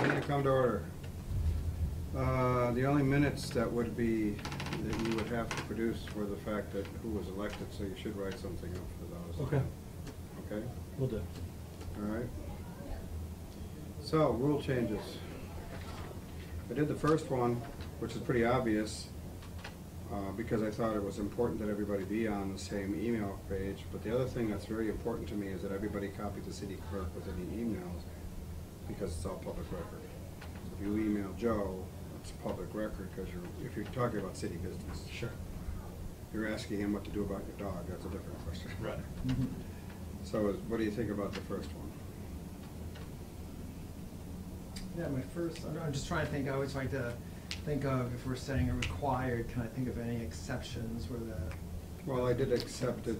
Meeting come to order. The only minutes that would be, that you would have to produce were the fact that who was elected, so you should write something up for those. Okay. Okay? Will do. All right. So, rule changes. I did the first one, which is pretty obvious, because I thought it was important that everybody be on the same email page. But the other thing that's very important to me is that everybody copy the city clerk with any emails, because it's all public record. So if you email Joe, it's public record, because if you're talking about city business. Sure. You're asking him what to do about your dog, that's a different question. Right. So what do you think about the first one? Yeah, my first, I'm just trying to think, I always like to think of, if we're setting a required, can I think of any exceptions where the... Well, I did accept it.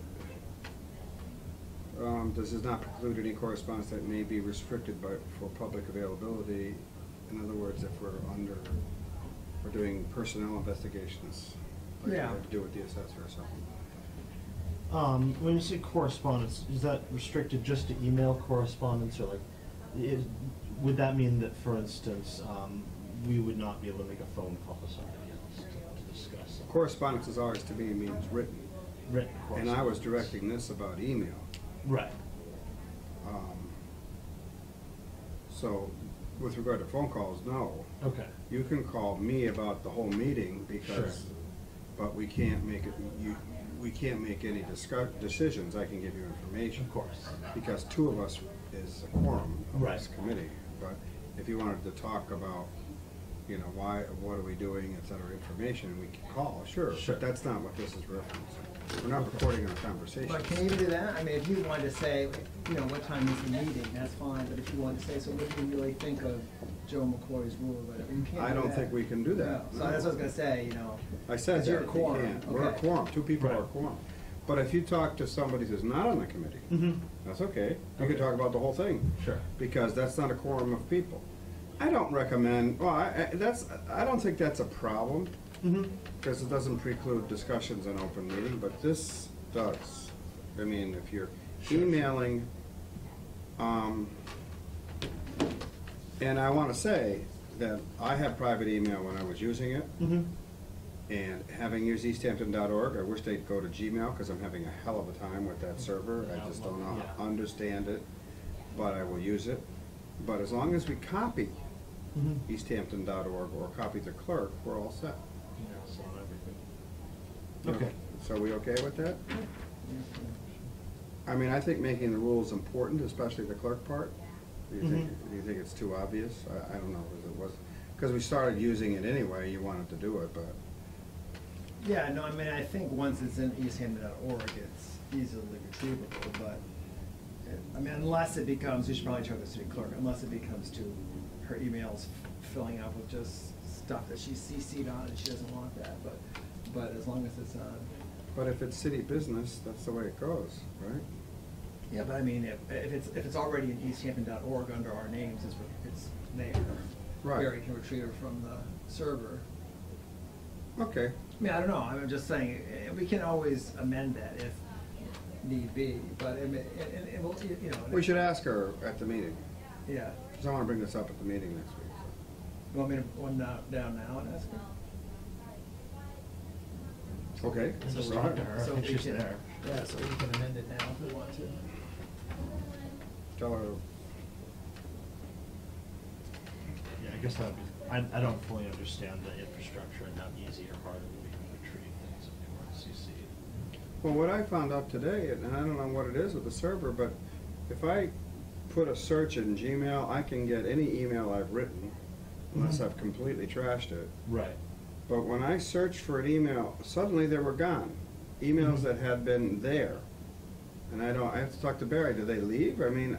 This does not preclude any correspondence that may be restricted for public availability. In other words, if we're doing personnel investigations, like we Yeah. have to do with the assessor or something. When you say correspondence, is that restricted just to email correspondence, or like, would that mean that, for instance, we would not be able to make a phone call to somebody else to discuss something? Correspondence is always, to me, means written. Written And correspondence. I was directing this about email. Right. So, with regard to phone calls, no. Okay. You can call me about the whole meeting because, Sure. but we can't make it, we can't make any decisions. I can give you information. Of course. Because two of us is a quorum of Right. this committee. But if you wanted to talk about, what are we doing, et cetera, information, we can call, sure. Sure. But that's not what this is referencing. We're not recording our conversation. But can you even do that? I mean, if you wanted to say, what time is the meeting, that's fine, but if you wanted to say, so what do you really think of Joe McCoy's rule or whatever, you can't do I don't that. think we can do that. No. So that's what I was gonna say, I said 'cause that, you're a you quorum. can't. We're a Okay. quorum, two people are a Right. quorum. But if you talk to somebody who's not on the committee, Mm-hmm. that's okay. You Okay. can talk about the whole thing. Sure. Because that's not a quorum of people. I don't recommend, I don't think that's a problem, Mm-hmm. because it doesn't preclude discussions in open meeting, but this does. I mean, if you're Sure. emailing, and I wanna say that I had private email when I was using it, Mm-hmm. and having used Easthampton.org, I wish they'd go to Gmail, because I'm having a hell of a time with that server. I just don't know how to Yeah. understand it, but I will use it. But as long as we copy Mm-hmm. Easthampton.org or copy the clerk, we're all set. Yeah, so everything. Okay. So we okay with that? I mean, I think making the rules important, especially the clerk part. Do you think it's too obvious? I don't know, because we started using it anyway, you wanted to do it, but. Yeah, no, I mean, I think once it's in easthampton.org, it's easily retrievable, but, I mean, unless it becomes, we should probably check the city clerk, unless it becomes to her emails filling up with just stuff that she's CC'd on and she doesn't want that, but as long as it's on. But if it's city business, that's the way it goes, right? Yeah, but I mean, if it's already in easthampton.org under our names, it's there. Right. Barry can retrieve it from the server. Okay. I mean, I don't know, I'm just saying, we can always amend that if need be, but it will, We should ask her at the meeting, Yeah. because I want to bring this up at the meeting next week. You want me to run down now and ask her? Okay. Just go talk ahead. to her. I So think we she's can- there. Yeah, so we can amend it now if we want to. Tell her, Yeah, I guess that would be, I don't fully understand the infrastructure and how easy or hard it would be to retrieve things if they weren't CC'd. well, what I found out today, and I don't know what it is with the server, but if I put a search in Gmail, I can get any email I've written, unless Mhm. I've completely trashed it. Right. But when I searched for an email, suddenly they were gone. Emails Mhm. that had been there. And I have to talk to Barry, do they leave? I mean,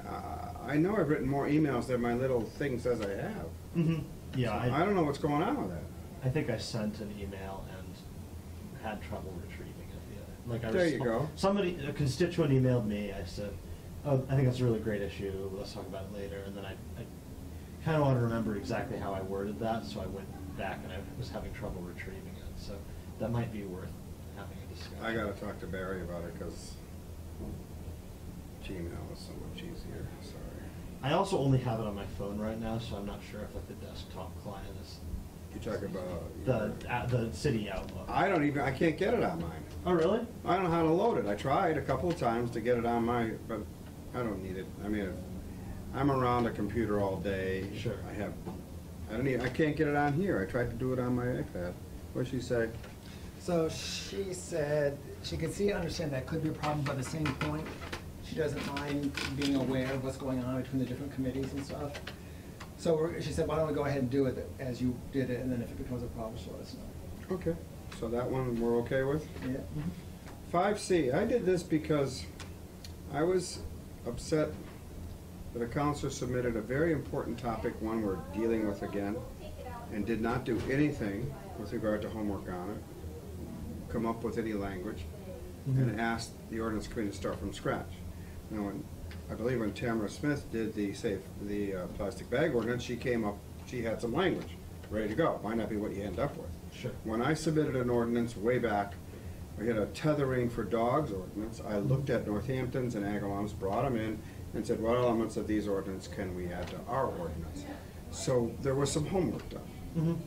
I know I've written more emails than my little thing says I have. Mm-hmm. Yeah, So I don't know what's going on with that. I think I sent an email and had trouble retrieving it. Like I There you go. A constituent emailed me. I said, "Oh, I think that's a really great issue. Let's talk about it later." And then I kind of want to remember exactly how I worded that, so I went back and I was having trouble retrieving it. So that might be worth having a discussion. I gotta talk to Barry about it, because Gmail is so much easier, sorry. I also only have it on my phone right now, so I'm not sure if like the desktop client is You talk about. the city Outlook. I can't get it on mine. Oh, really? I don't know how to load it. I tried a couple of times to get it on my, but I don't need it. I mean, I'm around a computer all day. Sure. I can't get it on here. I tried to do it on my iPad. What'd she say? So she said she could see and understand that could be a problem, but at the same point, she doesn't mind being aware of what's going on between the different committees and stuff. So she said, why don't we go ahead and do it as you did it, and then if it becomes a problem, she'll let us know. Okay, so that one we're okay with? Yeah. 5C, I did this because I was upset that a counselor submitted a very important topic, one we're dealing with again, and did not do anything with regard to homework on it, come up with any language, and asked the ordinance committee to start from scratch. Now, I believe when Tamara Smith did the plastic bag ordinance, she had some language ready to go. Might not be what you end up with. Sure. When I submitted an ordinance way back, we had a tethering for dogs ordinance. I looked at Northampton's and Agawam's, brought them in, and said, what elements of these ordinance can we add to our ordinance? So there was some homework done.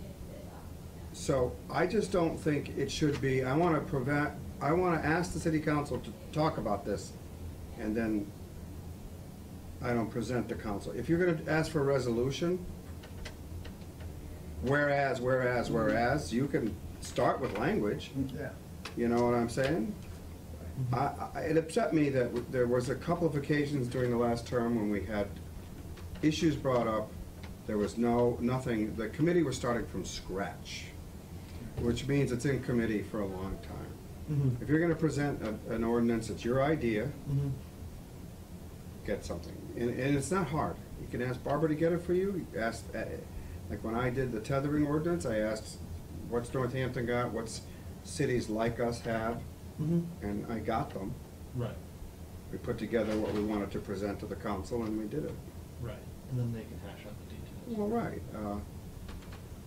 So I just don't think it should be, I want to ask the city council to talk about this, and then I don't present to council. If you're gonna ask for a resolution, whereas, you can start with language. Yeah. You know what I'm saying? It upset me that there was a couple of occasions during the last term when we had issues brought up. There was nothing, the committee was starting from scratch, which means it's in committee for a long time. If you're gonna present an ordinance, it's your idea, get something. And it's not hard. You can ask Barbara to get it for you. Ask, like when I did the tethering ordinance, I asked, what's Northampton got, what's cities like us have, and I got them. Right. We put together what we wanted to present to the council, and we did it. Right. And then they can hash out the details. Well, right.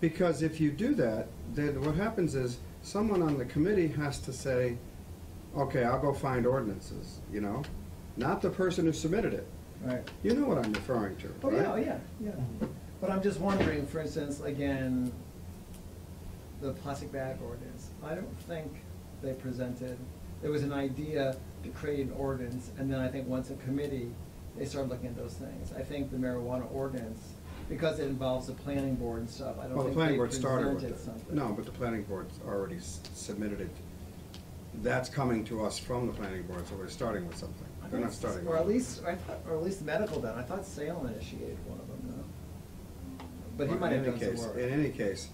Because if you do that, then what happens is someone on the committee has to say, okay, I'll go find ordinances, you know? Not the person who submitted it. Right. You know what I'm referring to, Oh, right? yeah. But I'm just wondering, for instance, again, the plastic bag ordinance, I don't think they presented, there was an idea to create an ordinance, and then I think once a committee, they started looking at those things. I think the marijuana ordinance, because it involves the planning board and stuff, I don't Well, the think planning they board started with presented it. something. No, but the planning board's already submitted it. That's coming to us from the planning board, so we're starting with something. They're not starting. Or at least the medical done. I thought Salem initiated one of them, no? But he might have done some work. In any case,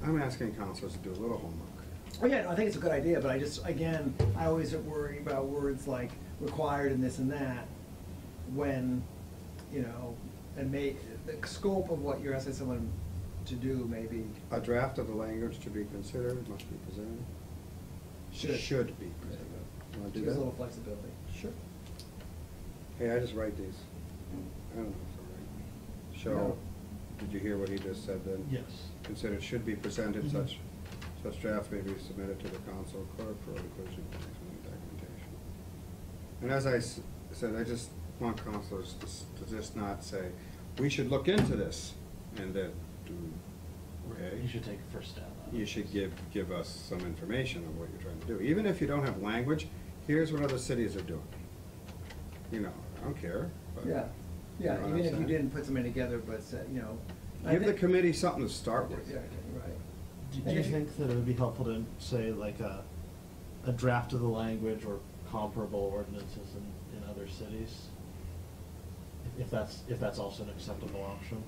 I'm asking councilors to do a little homework. Oh, yeah, no, I think it's a good idea, but I just, again, I always worry about words like required and this and that, when, you know, and the scope of what you're asking someone to do may be. A draft of the language to be considered must be presented. Should be presented. Want to do There's a that? little flexibility. Sure. Hey, I just write these. I don't know if I'm right. No. So, did you hear what he just said then? Yes. Considered should be presented, such draft may be submitted to the council clerk for inclusion in documentation. And as I said, I just want councilors to just not say, we should look into this, and then do, okay? You should take a first stab at it. You should give us some information on what you're trying to do. Even if you don't have language, here's what other cities are doing. You know, I don't care, but. Yeah, you know what I'm even if you saying? didn't put something together, but said, you know. I Give the think- committee something to start with. Yeah, right. Do you think that it would be helpful to say like a draft of the language or comparable ordinances in other cities? If that's also an acceptable option?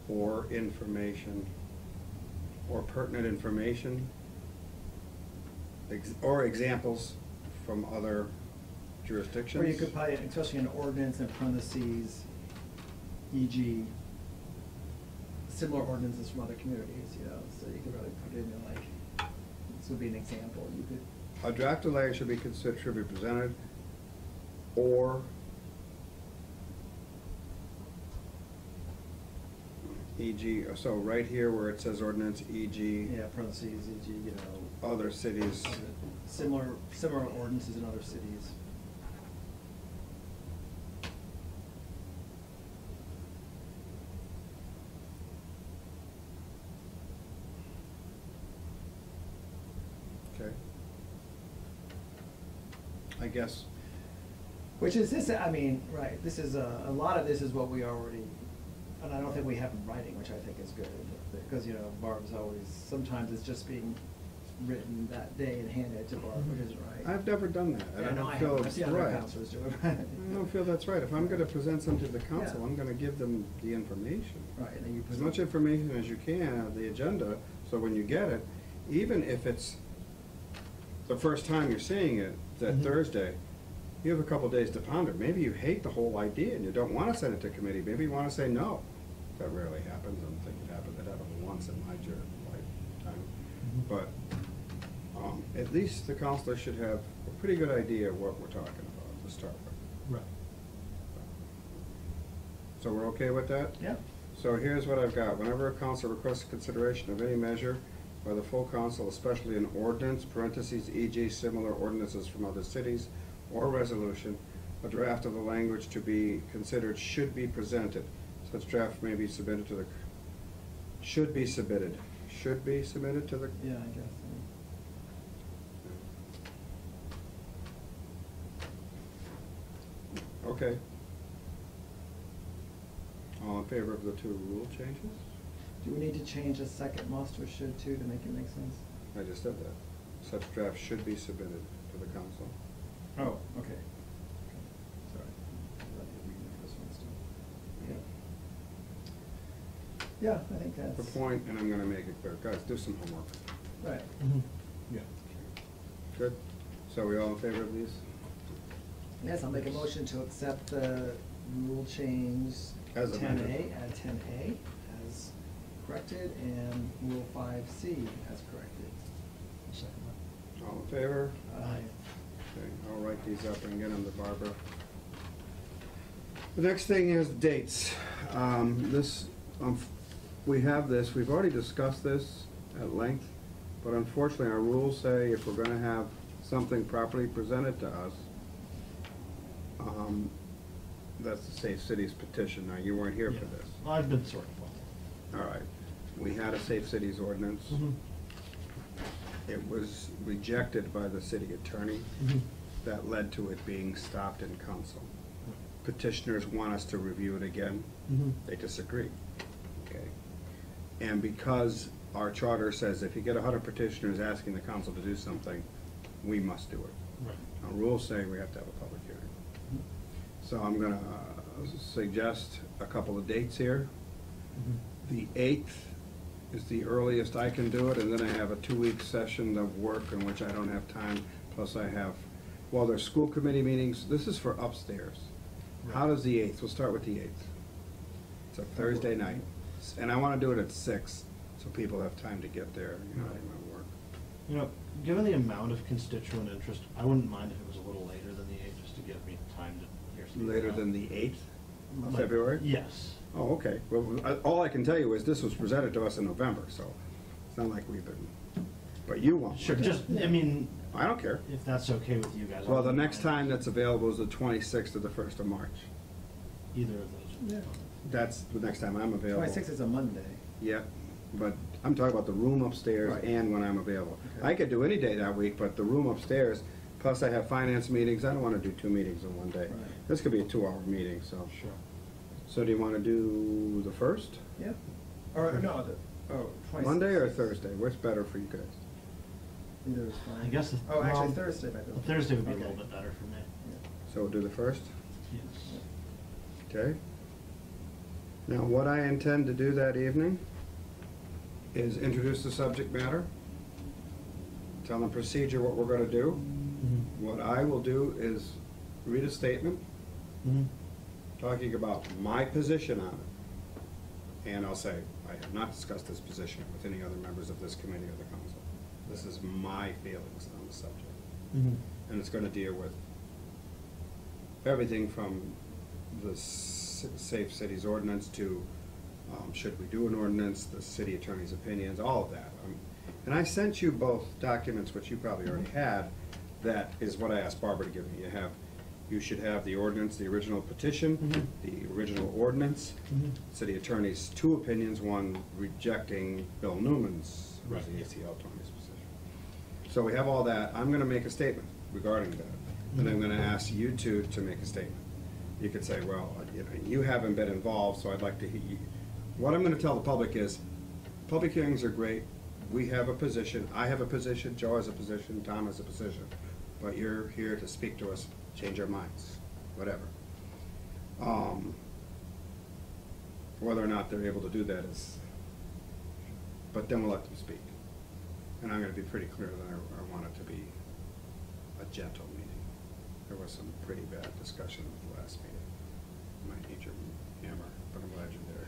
Or information, or pertinent information, or examples from other jurisdictions. Or you could probably, especially an ordinance in parentheses, e.g., similar ordinances from other communities, you know, so you could really put it in like, this would be an example, you could. A draft of language should be considered, should be presented, or e.g., so right here where it says ordinance, e.g. Yeah, parentheses, e.g., you know. Other cities. Similar ordinances in other cities. I guess, Which is this, I mean, right, this is, a lot of this is what we already, and I don't think we have in writing, which I think is good. Because, you know, Barb's always, sometimes it's just being written that day and handed to Barb, which isn't right. I've never done that, and Yeah, I no, don't I feel haven't. I've it's seen other right. counselors do it. I don't feel that's right. If I'm gonna present something to the council, Yeah. I'm gonna give them the information. Right, and then you As present. much information as you can on the agenda, so when you get it, even if it's the first time you're seeing it, that Mhm. Thursday, you have a couple days to ponder. Maybe you hate the whole idea and you don't wanna send it to committee. Maybe you wanna say no. That rarely happens. I don't think it happened. It happened once in my lifetime. Mhm. But, at least the counselor should have a pretty good idea of what we're talking about to start with. Right. So we're okay with that? Yeah. So here's what I've got. Whenever a council requests consideration of any measure by the full council, especially an ordinance, parentheses, e.g. similar ordinances from other cities, or resolution, a draft of the language to be considered should be presented. Such draft may be submitted to the, should be submitted to the. Yeah, I guess. Okay. All in favor of the two rule changes? Do we need to change the second must or should too to make it make sense? I just said that. Such draft should be submitted to the council. Oh, okay. Sorry. I thought you were reading the first one still. Yeah. Yeah, I think that's. The point, and I'm gonna make it clear. Guys, do some homework. Right. Mhm. Yeah. Good? So we all in favor of these? Yes, I'll make a motion to accept the rule change As ten amended. A, add 10A as corrected, and Rule 5C as corrected. Second one. All in favor? Aye. Okay, I'll write these up and get them to Barbara. The next thing is dates. We have this, we've already discussed this at length, but unfortunately our rules say if we're gonna have something properly presented to us, that's the Safe Cities petition. Now, you weren't here for Yeah. this. Well, I've been sort of following. All right. We had a Safe Cities ordinance. Mhm. It was rejected by the city attorney. Mhm. That led to it being stopped in council. Petitioners want us to review it again. Mhm. They disagree. Okay. And because our charter says if you get 100 petitioners asking the council to do something, we must do it. Right. Our rules say we have to have a public hearing. So I'm gonna suggest a couple of dates here. Mhm. The 8th is the earliest I can do it, and then I have a 2-week session of work in which I don't have time, plus I have, well, there's school committee meetings, this is for upstairs. How does the 8th, we'll start with the 8th. It's a Thursday night, and I wanna do it at 6, so people have time to get there, you know, Right. my work. You know, given the amount of constituent interest, I wouldn't mind if it was a little later than the 8th, just to give me time to hear something. Later out. than the 8th of Like, February? Yes. Oh, okay. Well, all I can tell you is this was presented to us in November, so it's not like we've been, but you won't. Sure, just, I mean, I don't care. if that's okay with you guys. I Well, the wouldn't next mind time that's available is the 26th or the 1st of March. Either of those. Yeah. That's the next time I'm available. 26 is a Monday. Yeah, but I'm talking about the room upstairs Right. and when I'm available. Okay. I could do any day that week, but the room upstairs, plus I have finance meetings, I don't wanna do 2 meetings in one day. Right. This could be a 2-hour meeting, so. Sure. So do you wanna do the 1st? Yeah. Or, no, 26. Monday or Thursday? What's better for you guys? Either is fine. I guess. Oh, actually, well, Thursday might be. the Thursday would be a Okay. little bit better for me. Yeah. So we'll do the 1st? Yes. Okay. Now, what I intend to do that evening is introduce the subject matter, tell them procedure what we're gonna do. Mhm. What I will do is read a statement Mhm. talking about my position on it. And I'll say, I have not discussed this position with any other members of this committee or the council. This is my feelings on the subject. Mhm. And it's gonna deal with everything from the Safe Cities ordinance to, should we do an ordinance, the city attorney's opinions, all of that. And I sent you both documents, which you probably already had, that is what I asked Barbara to give me. You should have the ordinance, the original petition, Mhm. the original ordinance, Mhm. city attorney's 2 opinions, one rejecting Bill Newman's, who's Right. the ACL attorney's position. So we have all that. I'm gonna make a statement regarding that. then I'm gonna ask you two to make a statement. You could say, well, you know, you haven't been involved, so I'd like to hear you. What I'm gonna tell the public is, public hearings are great. We have a position, I have a position, Joe has a position, Tom has a position. But you're here to speak to us, change our minds, whatever. Whether or not they're able to do that is, but then we'll let them speak. And I'm gonna be pretty clear that I want it to be a gentle meeting. There was some pretty bad discussion at the last meeting. Might need your hammer, but I'm glad you're there.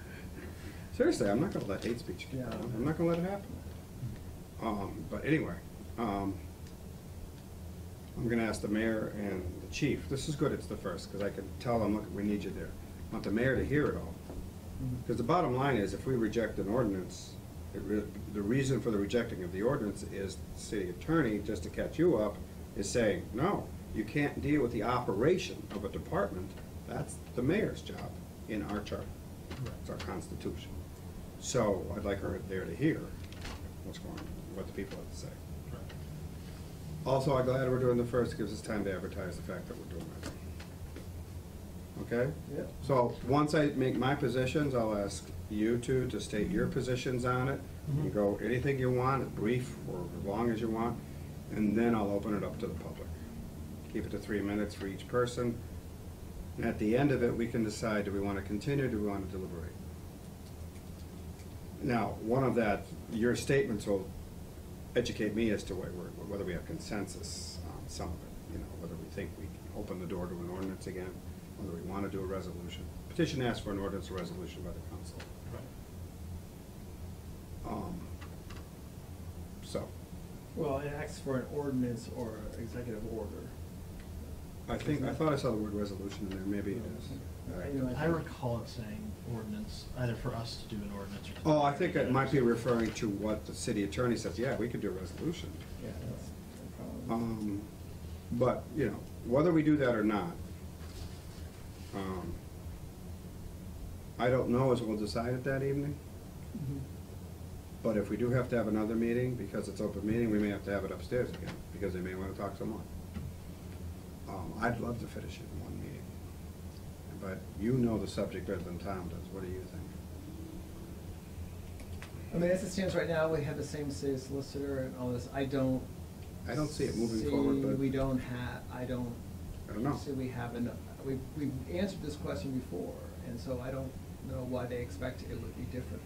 Seriously, I'm not gonna let hate speech get on. I'm not gonna let it happen. But anyway, I'm gonna ask the mayor and the chief. This is good, it's the first, because I can tell them, look, we need you there. I want the mayor to hear it all. Because the bottom line is, if we reject an ordinance, the reason for the rejecting of the ordinance is the city attorney, just to catch you up, is saying, no, you can't deal with the operation of a department. That's the mayor's job in our charter. It's our constitution. So I'd like her there to hear what's going on, what the people have to say. Also, I'm glad we're doing the first, gives us time to advertise the fact that we're doing it. Okay? Yeah. So, once I make my positions, I'll ask you two to state your positions on it. You can go anything you want, brief or as long as you want, and then I'll open it up to the public. Keep it to 3 minutes for each person. And at the end of it, we can decide, do we want to continue, do we want to deliberate? Now, one of that, your statements will educate me as to whether we have consensus on some of it. You know, whether we think we can open the door to an ordinance again, whether we want to do a resolution. Petition asks for an ordinance or resolution by the council. So. Well, it asks for an ordinance or executive order. I thought I saw the word resolution in there, maybe it is. I recall it saying ordinance, either for us to do an ordinance or. Oh, I think it might be referring to what the city attorney says, yeah, we could do a resolution. Yeah, that's no problem. But, you know, whether we do that or not, I don't know as we'll decide it that evening. But if we do have to have another meeting, because it's open meeting, we may have to have it upstairs again, because they may want to talk some more. I'd love to finish it in one meeting, but you know the subject better than Tom does. What do you think? I mean, as it stands right now, we have the same city solicitor and all this. I don't see it moving forward, but we don't have. I don't know. See, we have enough. We've answered this question before, and so I don't know why they expect it would be different.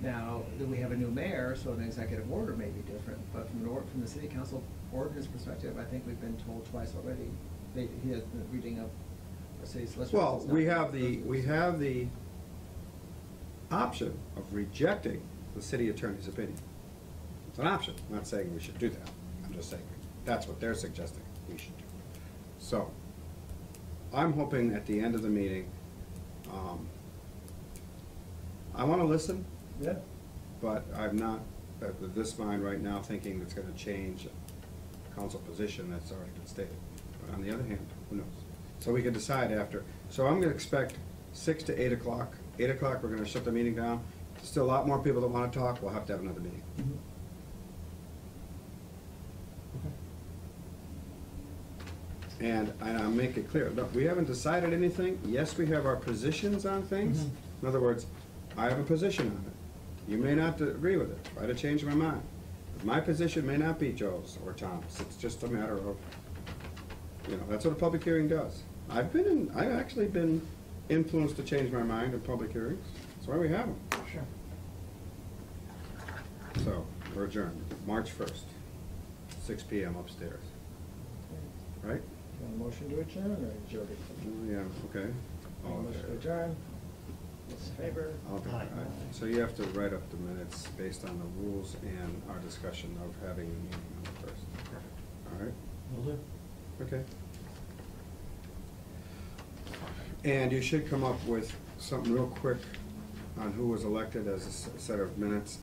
Now, we have a new mayor, so an executive order may be different, but from the city council ordinance perspective, I think we've been told twice already. He has been reading up our city solicitor. Well, we have the option of rejecting the city attorney's opinion. It's an option. I'm not saying we should do that. I'm just saying that's what they're suggesting we should do. So, I'm hoping at the end of the meeting, I want to listen. Yeah. But I'm not, at this mind right now, thinking it's gonna change council position that's already been stated. But on the other hand, who knows? So we can decide after. So I'm gonna expect 6 to 8 o'clock. 8 o'clock, we're gonna shut the meeting down. Still a lot more people that wanna talk, we'll have to have another meeting. And I'll make it clear, look, we haven't decided anything. Yes, we have our positions on things. In other words, I have a position on it. You may not agree with it, try to change my mind. But my position may not be Joe's or Tom's, it's just a matter of, you know, that's what a public hearing does. I've actually been influenced to change my mind in public hearings, that's why we have them. Sure. So, we're adjourned, March 1st, 6 p.m. upstairs, right? You want a motion to adjourn, or Joe? Yeah, okay. All in Motion to favor? adjourn. Those in favor? Aye. So you have to write up the minutes based on the rules and our discussion of having a meeting on the 1st. All right? Will do. Okay. And you should come up with something real quick on who was elected as a set of minutes.